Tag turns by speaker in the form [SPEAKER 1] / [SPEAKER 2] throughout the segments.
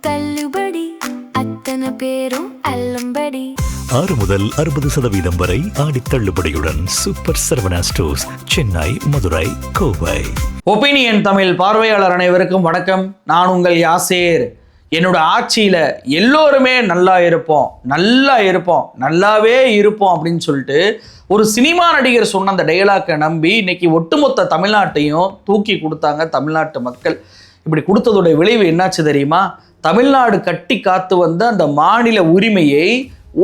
[SPEAKER 1] தள்ளுபடி அத்தனை பேரும் அல்லம்படி
[SPEAKER 2] 6 முதல் 60% வரை ஆடி தள்ளுபடியுடன் super Saravana Stores, Chennai, Madurai, Kovai.
[SPEAKER 3] Opinion Tamil பார்வையாளர் அனைவருக்கும் வணக்கம். நான் உங்கள் யாசேர். என்னோட ஆட்சியில எல்லோருமே நல்லா இருப்போம், நல்லாவே இருப்போம் அப்படின்னு சொல்லிட்டு ஒரு சினிமா நடிகர் சொன்ன அந்த டயலாக்கை நம்பி இன்னைக்கு ஒட்டுமொத்த தமிழ்நாட்டையும் தூக்கி கொடுத்தாங்க தமிழ்நாட்டு மக்கள். இப்படி கொடுத்ததோட விளைவு என்னாச்சு தெரியுமா? தமிழ்நாடு கட்டி காத்து வந்த அந்த மாநில உரிமையை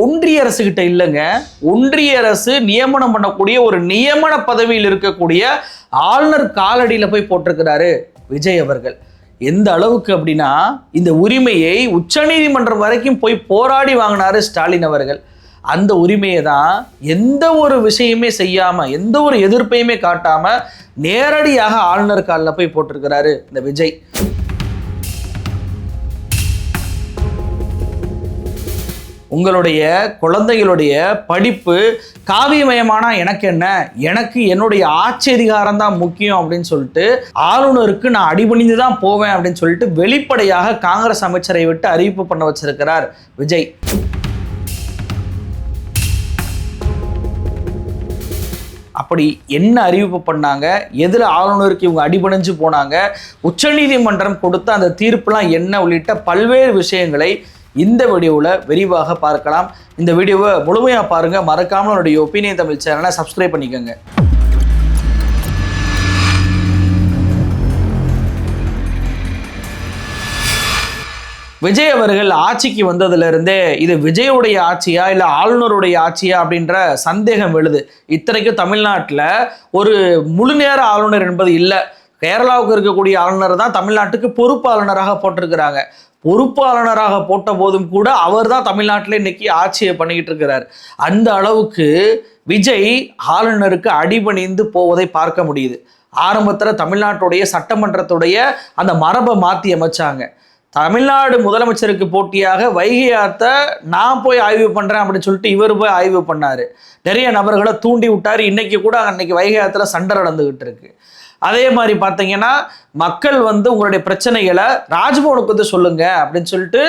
[SPEAKER 3] ஒன்றிய அரசு கிட்ட இல்லைங்க, ஒன்றிய அரசு நியமனம் பண்ணக்கூடிய ஒரு நியமன பதவியில் இருக்கக்கூடிய ஆளுநர் காலடியில் போய் போட்டிருக்கிறாரு விஜய் அவர்கள். எந்த அளவுக்கு அப்படின்னா, இந்த உரிமையை உச்சநீதிமன்றம் வரைக்கும் போய் போராடி வாங்கினாரு ஸ்டாலின் அவர்கள். அந்த உரிமையை தான் எந்த ஒரு விஷயமே செய்யாம, எந்த ஒரு எதிர்ப்பையுமே காட்டாம நேரடியாக ஆளுநர் காலில் போய் போட்டிருக்கிறாரு இந்த விஜய். உங்களுடைய குழந்தைகளுடைய படிப்பு காவியமயமானா எனக்கு என்ன, எனக்கு என்னுடைய ஆட்சி அதிகாரம் தான் முக்கியம் அப்படின்னு சொல்லிட்டு ஆளுநருக்கு நான் அடிபணிந்து தான் போவேன் அப்படின்னு சொல்லிட்டு வெளிப்படையாக காங்கிரஸ் அமைச்சரை விட்டு அறிவிப்பு பண்ண வச்சிருக்கிறார் விஜய். அப்படி என்ன அறிவிப்பு பண்ணாங்க, எதில் ஆளுநருக்கு இவங்க அடிபணிஞ்சு போனாங்க, உச்சநீதிமன்றம் கொடுத்த அந்த தீர்ப்புலாம் என்ன உள்ளிட்ட பல்வேறு விஷயங்களை இந்த வீடியோவில் விரிவாக பார்க்கலாம். இந்த வீடியோவை முழுமையாக பாருங்கள். மறக்காமல் என்னுடைய ஒப்பீனியன் தமிழ் சேனலை சப்ஸ்கிரைப் பண்ணிக்கோங்க. விஜய் அவர்கள் ஆட்சிக்கு வந்ததுலேருந்தே இது விஜயுடைய ஆட்சியா இல்லை ஆளுநருடைய ஆட்சியா அப்படின்ற சந்தேகம் எழுது. இத்தனைக்கும் தமிழ்நாட்டில் ஒரு முழுநேர ஆளுநர் என்பது இல்லை. கேரளாவுக்கு இருக்கக்கூடிய ஆளுநர் தான் தமிழ்நாட்டுக்கு பொறுப்பு ஆளுநராக போட்டிருக்கிறாங்க. பொறுப்பு ஆளுநராக போட்ட போதும் கூட அவர் தான் தமிழ்நாட்டில் இன்னைக்கு ஆட்சியை பண்ணிக்கிட்டு இருக்கிறார். அந்த அளவுக்கு விஜய் ஆளுநருக்கு அடிபணிந்து போவதை பார்க்க முடியுது. ஆரம்பத்தில் தமிழ்நாட்டுடைய சட்டமன்றத்துடைய அந்த மரபை மாற்றி அமைச்சாங்க. தமிழ்நாடு முதலமைச்சருக்கு போட்டியாக வைகை ஆற்றை நான் போய் ஆய்வு பண்ணுறேன் அப்படின்னு சொல்லிட்டு இவர் போய் ஆய்வு பண்ணார். நிறைய நபர்களை தூண்டி விட்டார். இன்னைக்கு கூட அன்னைக்கு வைகை ஆற்றுல சண்டை நடந்துகிட்டு இருக்கு. அதே மாதிரி பார்த்தீங்கன்னா, மக்கள் உங்களுடைய பிரச்சனைகளை ராஜ்பவனுக்கு சொல்லுங்க அப்படின்னு சொல்லிட்டு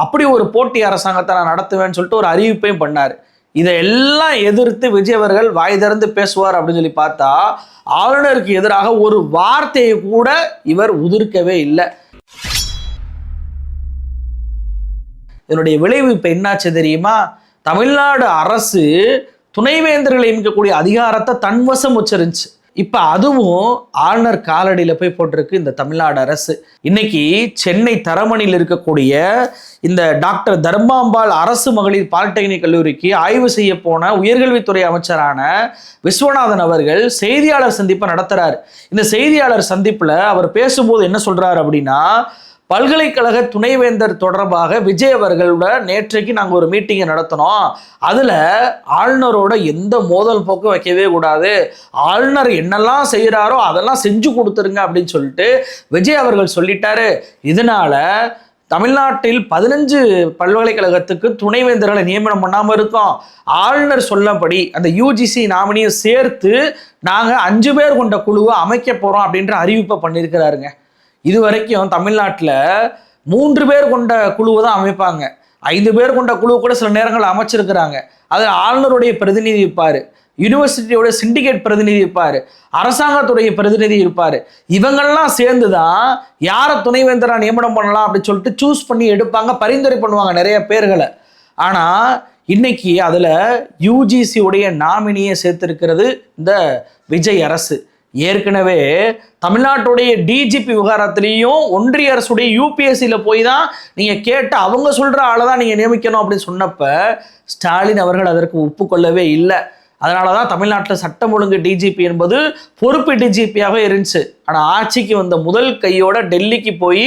[SPEAKER 3] அப்படி ஒரு போட்டி அரசாங்கத்தை நான் நடத்துவேன்னு சொல்லிட்டு ஒரு அறிவிப்பையும் பண்ணார். இதையெல்லாம் எதிர்த்து விஜய் அவர்கள் வாய் திறந்து பேசுவார் அப்படின்னு சொல்லி பார்த்தா, ஆளுநருக்கு எதிராக ஒரு வார்த்தையை கூட இவர் உதிர்க்கவே இல்லை. இதனுடைய விளைவு இப்போ என்னாச்சு தெரியுமா? தமிழ்நாடு அரசு துணைவேந்தர்களை நியமிக்கக்கூடிய அதிகாரத்தை தன்வசம் வச்சிருந்துச்சு. இப்போ அதுவும் ஆளுநர் காலடியில் போய் போட்டிருக்கு இந்த தமிழ்நாடு அரசு. இன்னைக்கு சென்னை தரமணியில் இருக்கக்கூடிய இந்த டாக்டர் தர்மாம்பாள் அரசு மகளிர் பாலிடெக்னிக் கல்லூரிக்கு ஆய்வு செய்ய போன உயர்கல்வித்துறை அமைச்சரான விஸ்வநாதன் அவர்கள் செய்தியாளர் சந்திப்பை நடத்துறாரு. இந்த செய்தியாளர் சந்திப்பில் அவர் பேசும்போது என்ன சொல்றாரு அப்படின்னா, பல்கலைக்கழக துணைவேந்தர் தொடர்பாக விஜய் அவர்களோட நேற்றைக்கு நாங்கள் ஒரு மீட்டிங்கை நடத்தினோம். அதில் ஆளுநரோட எந்த மோதல் போக்கும் வைக்கவே கூடாது, ஆளுநர் என்னெல்லாம் செய்கிறாரோ அதெல்லாம் செஞ்சு கொடுத்துருங்க அப்படின்னு சொல்லிட்டு விஜய் அவர்கள் சொல்லிட்டாரு. இதனால தமிழ்நாட்டில் 15 பல்கலைக்கழகத்துக்கு துணைவேந்தர்களை நியமனம் பண்ணாமல் இருக்கோம். ஆளுநர் சொல்லபடி அந்த யூஜிசி நாமினியை சேர்த்து நாங்கள் 5 பேர் கொண்ட குழுவை அமைக்க போகிறோம் அப்படின்ற அறிவிப்பை பண்ணியிருக்கிறாருங்க. இது வரைக்கும் தமிழ்நாட்டில் 3 பேர் கொண்ட குழுவை தான் அமைப்பாங்க. 5 பேர் கொண்ட குழு கூட சில நேரங்கள் அமைச்சிருக்கிறாங்க. அதில் ஆளுநருடைய பிரதிநிதி இருப்பார், யூனிவர்சிட்டியோட சிண்டிகேட் பிரதிநிதி இருப்பார், அரசாங்கத்துடைய பிரதிநிதி இருப்பார். இவங்கெல்லாம் சேர்ந்து தான் யாரை துணைவேந்தராக நியமனம் பண்ணலாம் அப்படின்னு சொல்லிட்டு சூஸ் பண்ணி எடுப்பாங்க, பரிந்துரை பண்ணுவாங்க நிறைய பேர்களை. ஆனால் இன்னைக்கு அதில் யூஜிசியுடைய நாமினியை சேர்த்திருக்கிறது இந்த விஜய் அரசு. ஏற்கனவே தமிழ்நாட்டுடைய டிஜிபி விவகாரத்திலையும் ஒன்றிய அரசுடைய யூபிஎஸ்சியில் போய் தான் நீங்கள் கேட்டு அவங்க சொல்கிற ஆளை தான் நீங்கள் நியமிக்கணும் அப்படின்னு சொன்னப்ப ஸ்டாலின் அவர்கள் அதற்கு ஒப்புக்கொள்ளவே இல்லை. அதனால தான் தமிழ்நாட்டில் சட்டம் ஒழுங்கு டிஜிபி என்பது பொறுப்பு டிஜிபியாகவே இருந்துச்சு. ஆனால் ஆட்சிக்கு வந்த முதல் கையோட டெல்லிக்கு போய்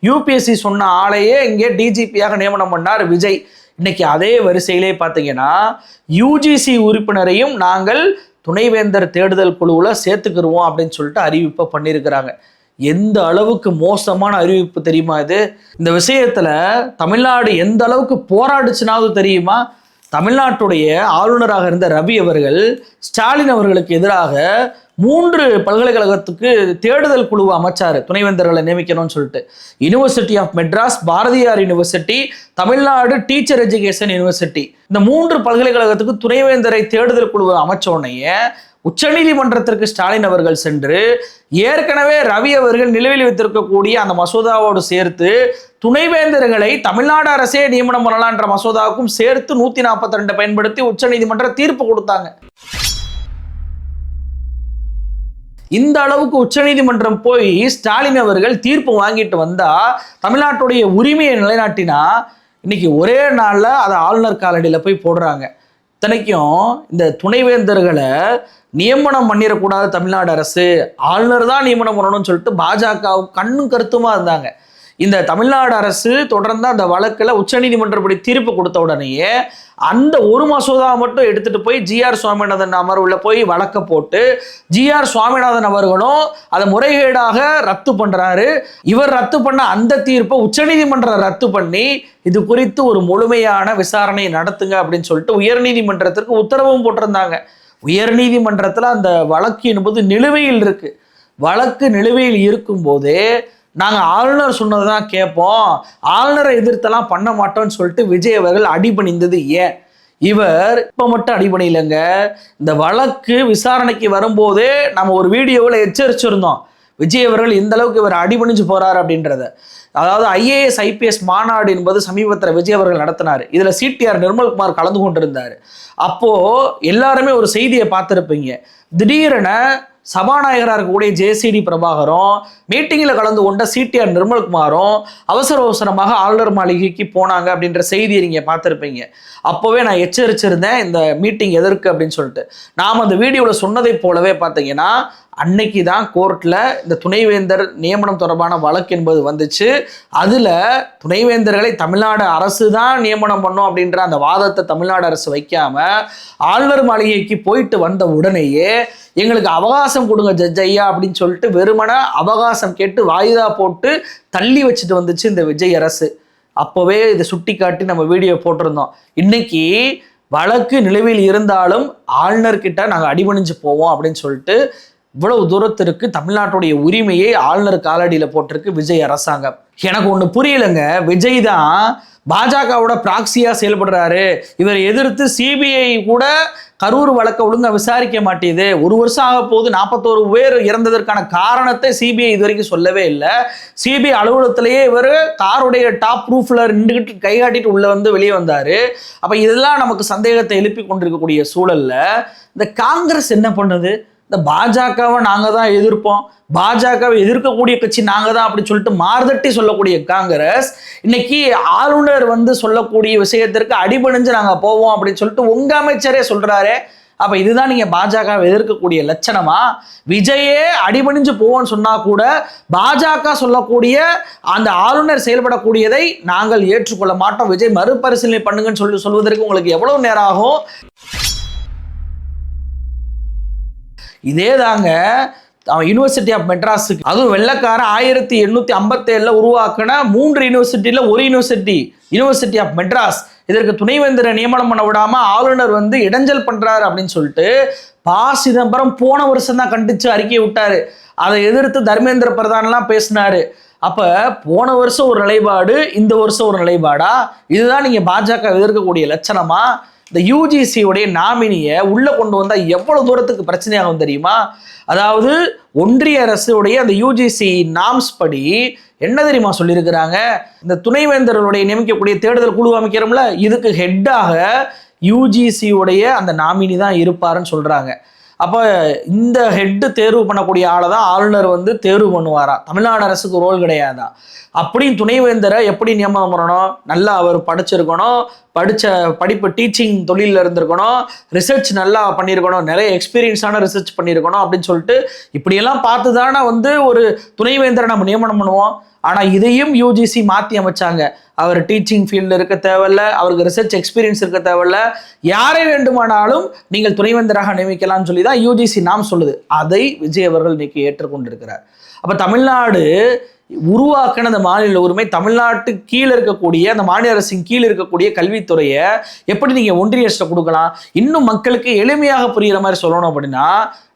[SPEAKER 3] யூபிஎஸ்சி சொன்ன ஆளையே இங்கே டிஜிபியாக நியமனம் பண்ணார் விஜய். இன்னைக்கு அதே வரிசையிலே பார்த்தீங்கன்னா யூஜிசி உறுப்பினரையும் நாங்கள் துணைவேந்தர் தேடுதல் குழுவில் சேர்த்துக்கிடுவோம் அப்படின்னு சொல்லிட்டு அறிவிப்பை பண்ணியிருக்கிறாங்க. எந்த அளவுக்கு மோசமான அறிவிப்பு தெரியுமா இது? இந்த விஷயத்தில் தமிழ்நாடு எந்த அளவுக்கு போராடுச்சுனாவது தெரியுமா? தமிழ்நாட்டுடைய ஆளுநராக இருந்த ரவி அவர்கள் ஸ்டாலின் அவர்களுக்கு எதிராக 3 பல்கலைக்கழகத்துக்கு தேடுதல் குழுவை அமைச்சார், துணைவேந்தர்களை நியமிக்கணும்னு சொல்லிட்டு. University of Madras, Bharathiar university, Tamil Nadu teacher education university, இந்த 3 பல்கலைக்கழகத்துக்கு துணைவேந்தரை தேடுதல் குழுவை அமைச்ச உடனே உச்சநீதிமன்றத்திற்கு ஸ்டாலின் அவர்கள் சென்று ஏற்கனவே ரவி அவர்கள் நிலுவையில் வைத்திருக்கக்கூடிய அந்த மசோதாவோடு சேர்த்து துணைவேந்தர்களை தமிழ்நாடு அரசே நியமனம் பண்ணலான்ற மசோதாவுக்கும் சேர்த்து 142 பயன்படுத்தி உச்சநீதிமன்ற தீர்ப்பு கொடுத்தாங்க. இந்த அளவுக்கு உச்சநீதிமன்றம் போய் ஸ்டாலின் அவர்கள் தீர்ப்பு வாங்கிட்டு வந்தா தமிழ்நாட்டுடைய உரிமையை நிலைநாட்டினா இன்னைக்கு ஒரே நாள்ல அதை ஆளுநர் காலடியில் போய் போடுறாங்க. இத்தனைக்கும் இந்த துணைவேந்தர்களை நியமனம் பண்ணிடக்கூடாது தமிழ்நாடு அரசு, ஆளுநர் தான் நியமனம் பண்ணணும்னு சொல்லிட்டு பாஜக கண்ணும் கருத்துமா இருந்தாங்க. இந்த தமிழ்நாடு அரசு தொடர்ந்து அந்த வழக்கில் உச்சநீதிமன்றப்படி தீர்ப்பு கொடுத்த உடனேயே அந்த ஒரு மசோதா மட்டும் எடுத்துட்டு போய் GR சுவாமிநாதன் அமர்வுல போய் வழக்க போட்டு GR சுவாமிநாதன் அவர்களும் அதை முறைகேடாக ரத்து பண்றாரு. இவர் ரத்து பண்ண அந்த தீர்ப்பை உச்சநீதிமன்றம் ரத்து பண்ணி இது குறித்து ஒரு முழுமையான விசாரணையை நடத்துங்க அப்படின்னு சொல்லிட்டு உயர்நீதிமன்றத்திற்கு உத்தரவும் போட்டிருந்தாங்க. உயர்நீதிமன்றத்தில் அந்த வழக்கு என்பது நிலுவையில் இருக்கு. வழக்கு நிலுவையில் இருக்கும் போதே நாங்கள் ஆளுநர் சொன்னதை தான் கேட்போம், ஆளுநரை எதிர்த்தெல்லாம் பண்ண மாட்டோம்னு சொல்லிட்டு விஜய் அவர்கள் அடிபணிந்தது ஏன்? இவர் இப்போ மட்டும் அடிபணிலைங்க, இந்த வழக்கு விசாரணைக்கு வரும்போதே நம்ம ஒரு வீடியோவில் எச்சரிச்சிருந்தோம் விஜய் அவர்கள் இந்த அளவுக்கு இவர் அடிபணிஞ்சு போறாரு அப்படின்றத. அதாவது IAS IPS மாநாடு என்பது சமீபத்தில் விஜய் அவர்கள் நடத்தினார். இதில் CTR நிர்மல்குமார் கலந்து கொண்டிருந்தார். அப்போ எல்லாருமே ஒரு செய்தியை பார்த்துருப்பீங்க, திடீரென சபாநாயகராக இருக்கக்கூடிய JCD பிரபாகரும் மீட்டிங்கில் கலந்து கொண்ட CTR நிர்மல்குமாரும் அவசரமாக ஆளுநர் மாளிகைக்கு போனாங்க அப்படின்ற செய்தியை நீங்கள் பார்த்துருப்பீங்க. அப்போவே நான் எச்சரிச்சிருந்தேன் இந்த மீட்டிங் எதற்கு அப்படின்னு சொல்லிட்டு. நாம் அந்த வீடியோவில் சொன்னதை போலவே பார்த்தீங்கன்னா அன்னைக்கு தான் கோர்ட்டில் இந்த துணைவேந்தர் நியமனம் தொடர்பான வழக்கு என்பது வந்துச்சு. அதில் துணைவேந்தர்களை தமிழ்நாடு அரசு தான் நியமனம் பண்ணும் அப்படின்ற அந்த வாதத்தை தமிழ்நாடு அரசு வைக்காம ஆளுநர் மாளிகைக்கு போயிட்டு வந்த உடனேயே எங்களுக்கு அவகாசம் கொடுங்க ஜட்ஜ் ஐயா அப்படின்னு சொல்லிட்டு வெறுமன அவகாசம் கேட்டு வாய்தா போட்டு தள்ளி வச்சுட்டு வந்துச்சு இந்த விஜய் அரசு. அப்போவே இதை சுட்டி காட்டி நம்ம வீடியோ போட்டிருந்தோம். இன்னைக்கு வழக்கு நிலுவையில் இருந்தாலும் ஆளுநர்கிட்ட நாங்கள் அடிபணிஞ்சு போவோம் அப்படின்னு சொல்லிட்டு இவ்வளவு தூரத்திற்கு தமிழ்நாட்டுடைய உரிமையை ஆளுநர் காலடியில் போட்டிருக்கு விஜய் அரசாங்கம். எனக்கு ஒன்று புரியலைங்க, விஜய் தான் பாஜகவோட ப்ராக்சியா செயல்படுறாரு, இவர் எதிர்த்து CBI கூட கரூர் வழக்க ஒழுங்கா விசாரிக்க மாட்டேது, 1 வருஷம் ஆக போது 41 பேர் இறந்ததற்கான காரணத்தை CBI இது வரைக்கும் சொல்லவே இல்லை. CBI அலுவலகத்திலேயே இவர் காருடைய டாப் ப்ரூஃப்ல நின்றுகிட்டு கைகாட்டிட்டு உள்ள வந்து வெளியே வந்தாரு. அப்ப இதெல்லாம் நமக்கு சந்தேகத்தை எழுப்பி கொண்டிருக்கக்கூடிய சூழல்ல இந்த காங்கிரஸ் என்ன பண்ணுது? இந்த பாஜகவை நாங்கள் தான் எதிர்ப்போம், பாஜகவை எதிர்க்கக்கூடிய கட்சி நாங்கள் தான் அப்படின்னு சொல்லிட்டு மார்தட்டி சொல்லக்கூடிய காங்கிரஸ் இன்னைக்கு ஆளுநர் வந்து சொல்லக்கூடிய விஷயத்திற்கு அடிபணிஞ்சு நாங்கள் போவோம் அப்படின்னு சொல்லிட்டு உங்க அமைச்சரே சொல்றாரு. அப்ப இதுதான் நீங்க பாஜகவை எதிர்க்கக்கூடிய லட்சணமா? விஜயே அடிபணிஞ்சு போவோம்னு சொன்னா கூட பாஜக சொல்லக்கூடிய அந்த ஆளுநர் செயல்படக்கூடியதை நாங்கள் ஏற்றுக்கொள்ள மாட்டோம், விஜய் மறுபரிசீலனை பண்ணுங்கன்னு சொல்வதற்கு உங்களுக்கு எவ்வளவு நேரம் ஆகும்? இதே தாங்க யூனிவர்சிட்டி ஆஃப் மெட்ராஸுக்கு, அதுவும் வெள்ளக்காரன் 1857 உருவாக்கின 3 யூனிவர்சிட்டியில் ஒரு யூனிவர்சிட்டி ஆஃப் மெட்ராஸ், இதற்கு துணைவேந்தரை நியமனம் பண்ண விடாம ஆளுநர் வந்து இடைஞ்சல் பண்றாரு அப்படின்னு சொல்லிட்டு சிதம்பரம் போன வருஷம் தான் கண்டிச்சு அறிக்கை விட்டாரு. அதை எதிர்த்து தர்மேந்திர பிரதான்லாம் பேசினாரு. அப்ப போன வருஷம் ஒரு நிலைப்பாடு, இந்த வருஷம் ஒரு நிலைப்பாடா? இதுதான் நீங்க பாஜக எதிர்க்கக்கூடிய லட்சணமா? இந்த UGC-உடைய நாமினியை உள்ள கொண்டு வந்தா எவ்வளவு தூரத்துக்கு பிரச்சனையாகும் தெரியுமா? அதாவது ஒன்றிய அரசுடைய அந்த UGC நாம்ஸ் படி என்ன தெரியுமா சொல்லியிருக்கிறாங்க? இந்த துணைவேந்தர்களுடைய நியமிக்கக்கூடிய தேடுதல் குழு அமைக்கிறோம்ல, இதுக்கு ஹெட்டாக UGC-உடைய அந்த நாமினி தான் இருப்பாருன்னு சொல்றாங்க. அப்போ இந்த ஹெட்டு தேர்வு பண்ணக்கூடிய ஆளை தான் ஆளுநர் வந்து தேர்வு பண்ணுவாரா? தமிழ்நாடு அரசுக்கு ரோல் கிடையாதா? அப்படின்னு துணைவேந்தரை எப்படி நியமனம் பண்ணணும்? நல்லா அவர் படிச்சிருக்கணும், படிப்பு டீச்சிங் தொழிலில் இருந்திருக்கணும், ரிசர்ச் நல்லா பண்ணியிருக்கணும், நிறைய எக்ஸ்பீரியன்ஸான ரிசர்ச் பண்ணியிருக்கணும் அப்படின்னு சொல்லிட்டு இப்படியெல்லாம் பார்த்து தானே வந்து ஒரு துணைவேந்தரை நம்ம நியமனம் பண்ணுவோம். ஆனால் இதையும் UGC மாற்றி அமைச்சாங்க. அவர் டீச்சிங் ஃபீல்டில் இருக்க தேவையில்ல, அவருக்கு ரிசர்ச் எக்ஸ்பீரியன்ஸ் இருக்க தேவையில்ல, யாரை வேண்டுமானாலும் நீங்கள் துணைவேந்தராக நியமிக்கலாம்னு சொல்லி தான் UGC நாம் சொல்லுது. அதை விஜய் அவர்கள் இன்னைக்கு ஏற்றுக்கொண்டிருக்கிறார். அப்போ தமிழ்நாடு உருவாக்கின அந்த மாநில உரிமை தமிழ்நாட்டு கீழே இருக்கக்கூடிய அந்த மாநில அரசின் கீழே இருக்கக்கூடிய கல்வித்துறையை எப்படி நீங்க ஒன்றிய அரசு கொடுக்கலாம்? இன்னும் மக்களுக்கு எளிமையாக புரிகிற மாதிரி சொல்லணும் அப்படின்னா,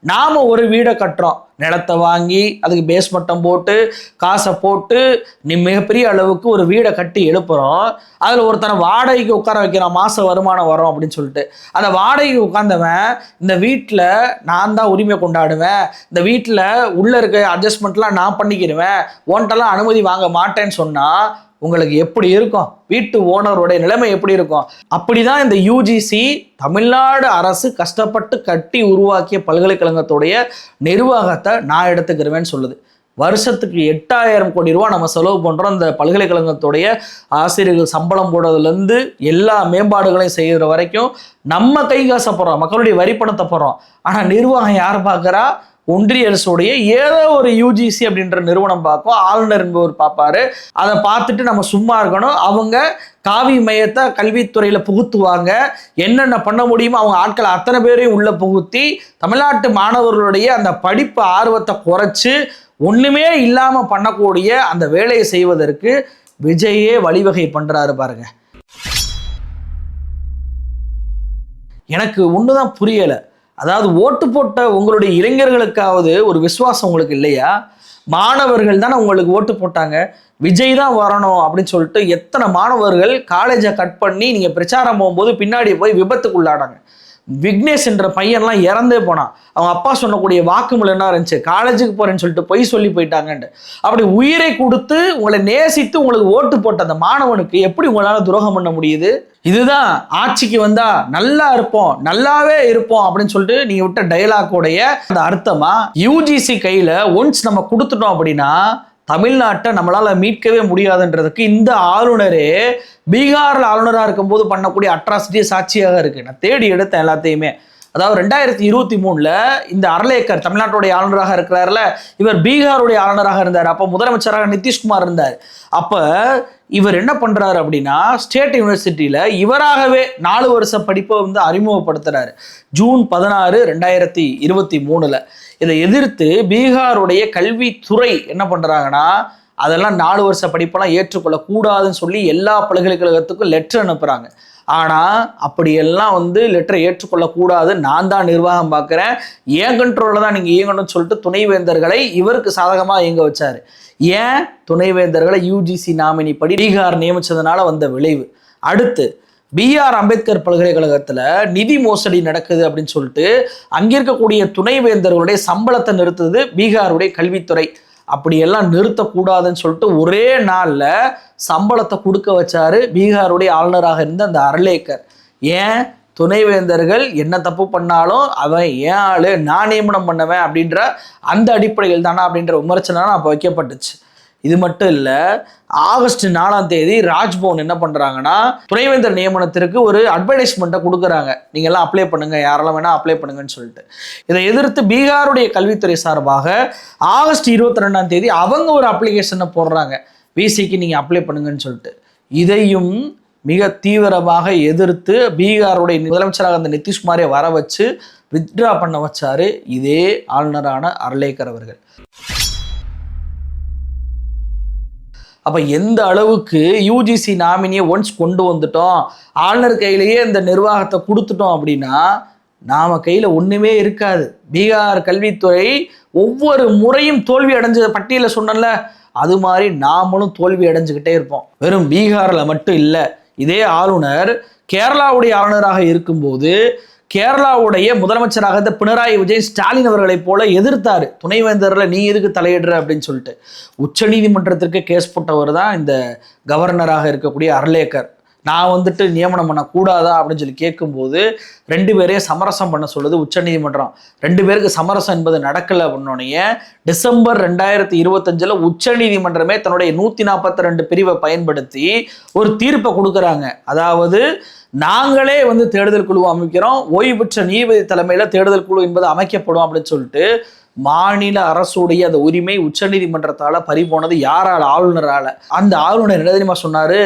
[SPEAKER 3] நாம ஒரு வீடை கட்டுறோம், நிலத்தை வாங்கி அதுக்கு பேஸ் மட்டம் போட்டு காசை போட்டு நீ மிகப்பெரிய அளவுக்கு ஒரு வீடை கட்டி எழுப்புறோம். அதில் ஒருத்தனை வாடகைக்கு உட்கார வைக்கிறான், மாச வருமானம் வரும் அப்படின்னு சொல்லிட்டு. அந்த வாடகைக்கு உட்கார்ந்தவன் இந்த வீட்டில் நான் தான் உரிமை கொண்டாடுவேன், இந்த வீட்டில் உள்ள இருக்க அட்ஜஸ்ட்மெண்ட்லாம் நான் பண்ணிக்கிடுவேன், ஓன்ட்டெல்லாம் அனுமதி வாங்க மாட்டேன்னு சொன்னா உங்களுக்கு எப்படி இருக்கும்? வீட்டு ஓனருடைய நிலைமை எப்படி இருக்கும்? அப்படிதான் இந்த யூஜிசி தமிழ்நாடு அரசு கஷ்டப்பட்டு கட்டி உருவாக்கிய பல்கலைக்கழகத்துடைய நிர்வாகத்தை நான் எடுத்துக்கிறவேன்னு சொல்லுது. வருஷத்துக்கு 8000 கோடி ரூபா நம்ம செலவு பண்ணுறோம் இந்த பல்கலைக்கழகத்துடைய ஆசிரியர்கள் சம்பளம் போடுறதுலேருந்து எல்லா மேம்பாடுகளையும் செய்கிற வரைக்கும் நம்ம கை காசை போடுறோம், மக்களுடைய வரி பணத்தை போடுறோம். ஆனால் நிர்வாகம் யார் பார்க்குறா? ஒன்றிய அரசுடைய ஏதோ ஒரு யூஜிசி அப்படின்ற நிறுவனம் பார்க்கும், ஆளுநர் என்பவர் பார்ப்பாரு. அதை பார்த்துட்டு நம்ம சும்மா இருக்கணும். அவங்க காவி மையத்தை கல்வித்துறையில புகுத்துவாங்க, என்னென்ன பண்ண முடியுமோ அவங்க ஆட்களை அத்தனை பேரையும் உள்ள புகுத்தி தமிழ்நாட்டு மாணவர்களுடைய அந்த படிப்பு ஆர்வத்தை குறைச்சு ஒண்ணுமே இல்லாம பண்ணக்கூடிய அந்த வேலையை செய்வதற்கு விஜயே வழிவகை பண்றாரு பாருங்க. எனக்கு ஒண்ணுதான் புரியல. அதாவது ஓட்டு போட்ட உங்களுடைய இளைஞர்களுக்காவது ஒரு விசுவாசம் உங்களுக்கு இல்லையா? மாணவர்கள் தானே உங்களுக்கு ஓட்டு போட்டாங்க, விஜய் தான் வரணும் அப்படின்னு சொல்லிட்டு எத்தனை மாணவர்கள் காலேஜை கட் பண்ணி நீங்க பிரச்சாரம் போகும்போது பின்னாடி போய் விபத்துக்குள்ளாடாங்க. விக்னேஷ் என்ற பையன்லாம் இறந்தே போனான். அவங்க அப்பா சொன்னக்கூடிய வாக்குமூலம் என்ன இருந்துச்சு? காலேஜுக்கு போறேன்னு சொல்லிட்டு பொய் சொல்லி போயிட்டாங்கன்ட்டு. அப்படி உயிரை கொடுத்து உங்களை நேசித்து உங்களுக்கு ஓட்டு போட்ட அந்த மாணவனுக்கு எப்படி உங்களால துரோகம் பண்ண முடியுது? இதுதான் ஆட்சிக்கு வந்தா நல்லா இருப்போம், நல்லாவே இருப்போம் அப்படின்னு சொல்லிட்டு நீங்க விட்ட டயலாக்கோடைய அந்த அர்த்தமா? யூஜிசி கையில ஒன்ஸ் நம்ம கொடுத்துட்டோம் அப்படின்னா தமிழ்நாட்டை நம்மளால மீட்கவே முடியாதுன்றதுக்கு இந்த ஆளுநரே பீகார்ல ஆளுநராக இருக்கும்போது பண்ணக்கூடிய அட்ராசிட்டியே சாட்சியாக இருக்கு. நான் தேடி எடுத்தேன் எல்லாத்தையுமே. அதாவது 2023 இந்த அர்லேக்கர் தமிழ்நாட்டுடைய ஆளுநராக இருக்கிறார்ல, இவர் பீகாருடைய ஆளுநராக இருந்தார். அப்போ முதலமைச்சராக நிதிஷ்குமார் இருந்தார். அப்ப இவர் என்ன பண்றாரு அப்படின்னா, ஸ்டேட் யூனிவர்சிட்டியில இவராகவே 4 வருஷ படிப்பை அறிமுகப்படுத்துறாரு. ஜூன் 16, 2023. இதை எதிர்த்து பீகாருடைய கல்வித்துறை என்ன பண்றாங்கன்னா, அதெல்லாம் 4 வருஷ படிப்பெல்லாம் ஏற்றுக்கொள்ள கூடாதுன்னு சொல்லி எல்லா பல்கலைக்கழகத்துக்கும் லெட்டர் அனுப்புறாங்க. ஆனா அப்படியெல்லாம் லெட்டரை ஏற்றுக்கொள்ள கூடாது, நான் தான் நிர்வாகம் பார்க்கிறேன், ஏன் கண்ட்ரோல்ல தான் நீங்க இயங்கணும்னு சொல்லிட்டு துணைவேந்தர்களை இவருக்கு சாதகமா இயங்க வச்சாரு. ஏன்? துணைவேந்தர்களை யூஜிசி நாமினி படி பீகார் நியமிச்சதுனால வந்த விளைவு. அடுத்து BR அம்பேத்கர் பல்கலைக்கழகத்துல நிதி மோசடி நடக்குது அப்படின்னு சொல்லிட்டு அங்க இருக்கக்கூடிய துணைவேந்தர்களுடைய சம்பளத்தை நிறுத்துது பீகாருடைய கல்வித்துறை. அப்படியெல்லாம் நிறுத்தக்கூடாதுன்னு சொல்லிட்டு ஒரே நாள்ல சம்பளத்தை கொடுக்க வச்சாரு பீகாருடைய ஆளுநராக இருந்த அந்த அர்லேக்கர். ஏன்? துணைவேந்தர்கள் என்ன தப்பு பண்ணாலும் அவன் ஏன் ஆளு, நான் நியமனம் பண்ணவன் அப்படின்ற அந்த அடிப்படையில் தானா அப்படின்ற விமர்சனம் அப்போ வைக்கப்பட்டுச்சு. இது மட்டும் இல்லை, ஆகஸ்ட் 4 ராஜ்பவன் என்ன பண்ணுறாங்கன்னா துணைவேந்தர் நியமனத்திற்கு ஒரு அட்வர்டைஸ்மெண்ட்டை கொடுக்குறாங்க, நீங்கள் எல்லாம் அப்ளை பண்ணுங்க, யாரெல்லாம் வேணால் அப்ளை பண்ணுங்கன்னு சொல்லிட்டு. இதை எதிர்த்து பீகாருடைய கல்வித்துறை சார்பாக ஆகஸ்ட் 22 அவங்க ஒரு அப்ளிகேஷனை போடுறாங்க, விசிக்கு நீங்கள் அப்ளை பண்ணுங்கன்னு சொல்லிட்டு. இதையும் மிக தீவிரமாக எதிர்த்து பீகாருடைய முதலமைச்சராக அந்த நிதிஷ்குமாரை வர வச்சு வித்ட்ரா பண்ண வச்சாரு இதே ஆளுநரான அர்லேக்கர் அவர்கள். அப்ப எந்த அளவுக்கு யூஜிசி நாமினியை ஒன்ஸ் கொண்டு வந்துட்டோம், ஆளுநர் கையிலேயே இந்த நிர்வாகத்தை கொடுத்துட்டோம் அப்படின்னா நாம கையில ஒண்ணுமே இருக்காது. பீகார் கல்வித்துறை ஒவ்வொரு முறையும் தோல்வி அடைஞ்ச பட்டியல சொன்னல, அது மாதிரி நாமளும் தோல்வி அடைஞ்சுக்கிட்டே இருப்போம். வெறும் பீகார்ல மட்டும் இல்லை, இதே ஆளுநர் கேரளாவுடைய ஆளுநராக இருக்கும்போது கேரளாவுடைய முதலமைச்சராக இந்த பினராயி விஜயன் ஸ்டாலின் அவர்களை போல எதிர்த்தாரு, துணைவேந்தர்ல நீ எதுக்கு தலையிடுற அப்படின்னு சொல்லிட்டு. உச்ச நீதிமன்றத்திற்கு கேஸ் போட்டவர் தான் இந்த கவர்னராக இருக்கக்கூடிய அர்லேக்கர். நான் நியமனம் பண்ணக்கூடாதா அப்படின்னு சொல்லி கேட்கும்போது 2 பேரையும் சமரசம் பண்ண சொல்லுது உச்ச நீதிமன்றம். 2 பேருக்கு சமரசம் என்பது நடக்கல பண்ணோடனே டிசம்பர் 2025 உச்ச நீதிமன்றமே தன்னுடைய 142 பிரிவை பயன்படுத்தி ஒரு தீர்ப்பை கொடுக்குறாங்க. அதாவது நாங்களே தேடுதல் குழு அமைக்கிறோம், ஓய்வு பெற்ற நீதிபதி தலைமையில தேடுதல் குழு என்பது அமைக்கப்படும் அப்படின்னு சொல்லிட்டு மாநில அரசுடைய அந்த உரிமை உச்ச நீதிமன்றத்தால பறிபோனது யாரால? ஆளுநரால. அந்த ஆளுநர் என்ன தெரியுமா சொன்னாரு?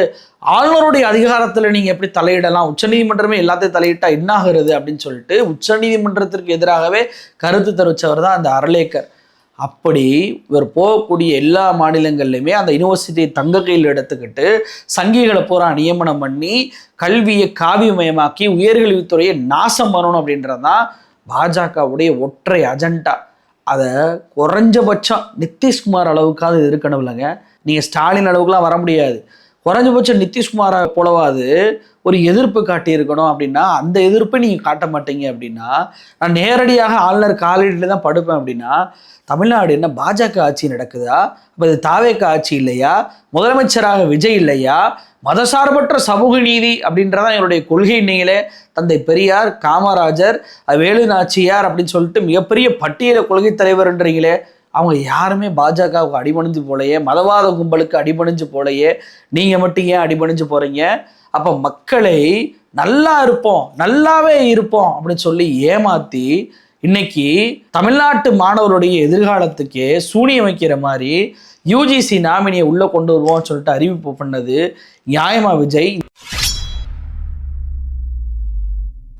[SPEAKER 3] ஆளுநருடைய அதிகாரத்துல நீங்க எப்படி தலையிடலாம், உச்ச நீதிமன்றமே எல்லாத்தையும் தலையிட்டா என்ன ஆகுறது அப்படின்னு சொல்லிட்டு உச்ச நீதிமன்றத்திற்கு எதிராகவே கருத்து தெரிவிச்சவர் தான் அந்த அர்லேக்கர். அப்படி இவர் போகக்கூடிய எல்லா மாநிலங்கள்லையுமே அந்த யூனிவர்சிட்டியை தங்க கையில் எடுத்துக்கிட்டு சங்கிகளை பூரா நியமனம் பண்ணி கல்வியை காவியமயமாக்கி உயர்கல்வித்துறையை நாசம் பண்ணணும் அப்படின்றது தான் பாஜகவுடைய ஒற்றை அஜெண்டா. அதை குறைஞ்சபட்சம் நிதிஷ்குமார் அளவுக்காவது இருக்கணும் இல்லைங்க. நீங்கள் ஸ்டாலின் அளவுக்குலாம் வர முடியாது. குறைஞ்சபட்சம் நிதிஷ்குமாரை போலவாது ஒரு எதிர்ப்பு காட்டியிருக்கணும். அப்படின்னா அந்த எதிர்ப்பை நீங்கள் காட்ட மாட்டீங்க. அப்படின்னா நான் நேரடியாக ஆளுநர் காலடியில் தான் படுப்பேன். அப்படின்னா தமிழ்நாடு என்ன பாஜக ஆட்சி நடக்குதா? அப்போ இது தாவேக ஆட்சி இல்லையா? முதலமைச்சராக விஜய் இல்லையா? மதசார்பற்ற சமூக நீதி அப்படின்றதான் என்னுடைய கொள்கை. நீங்களே தந்தை பெரியார், காமராஜர், வேலு நாச்சியார் அப்படின்னு சொல்லிட்டு மிகப்பெரிய பட்டியல கொள்கை தலைவர்ன்றீங்களே, அவங்க யாருமே பாஜகவுக்கு அடிபணிஞ்சு போலையே, மதவாத கும்பலுக்கு அடிபணிஞ்சு போலையே, நீங்கள் மட்டும் ஏன் அடிபணிஞ்சு போகிறீங்க? அப்போ மக்களை நல்லா இருப்போம், நல்லாவே இருப்போம் அப்படின்னு சொல்லி ஏமாற்றி இன்னைக்கு தமிழ்நாட்டு மாணவருடைய எதிர்காலத்துக்கே சூனியம் வைக்கிற மாதிரி யூஜிசி நாமினியை உள்ளே கொண்டு வருவோம்னு சொல்லிட்டு அறிவிப்பு பண்ணது நியாயமா விஜய்?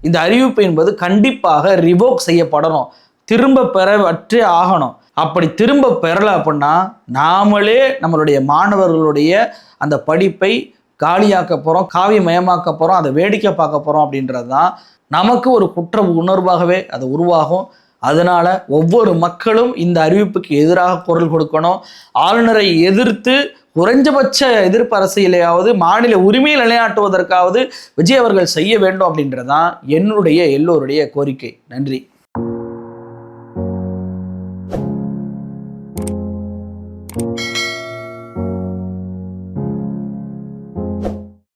[SPEAKER 3] இந்த அறிவிப்பு என்பது கண்டிப்பாக ரிவோக் செய்யப்படணும், திரும்ப பெறவற்றே ஆகணும். அப்படி திரும்ப பெறலை அப்படின்னா நாமளே நம்மளுடைய மாணவர்களுடைய அந்த படிப்பை காலியாக்க போகிறோம், காவியமயமாக்க போகிறோம், அதை வேடிக்கை பார்க்க போகிறோம். அப்படின்றது தான் நமக்கு ஒரு குற்ற உணர்வாகவே அது உருவாகும். அதனால ஒவ்வொரு மக்களும் இந்த அறிவிப்புக்கு எதிராக குரல் கொடுக்கணும். ஆளுநரை எதிர்த்து குறைஞ்சபட்ச எதிர்ப்பு அரசியலையாவது மாநில உரிமையை நிலைநாட்டுவதற்காவது விஜய் அவர்கள் செய்ய வேண்டும் அப்படின்றதான் என்னுடைய எல்லோருடைய கோரிக்கை. நன்றி.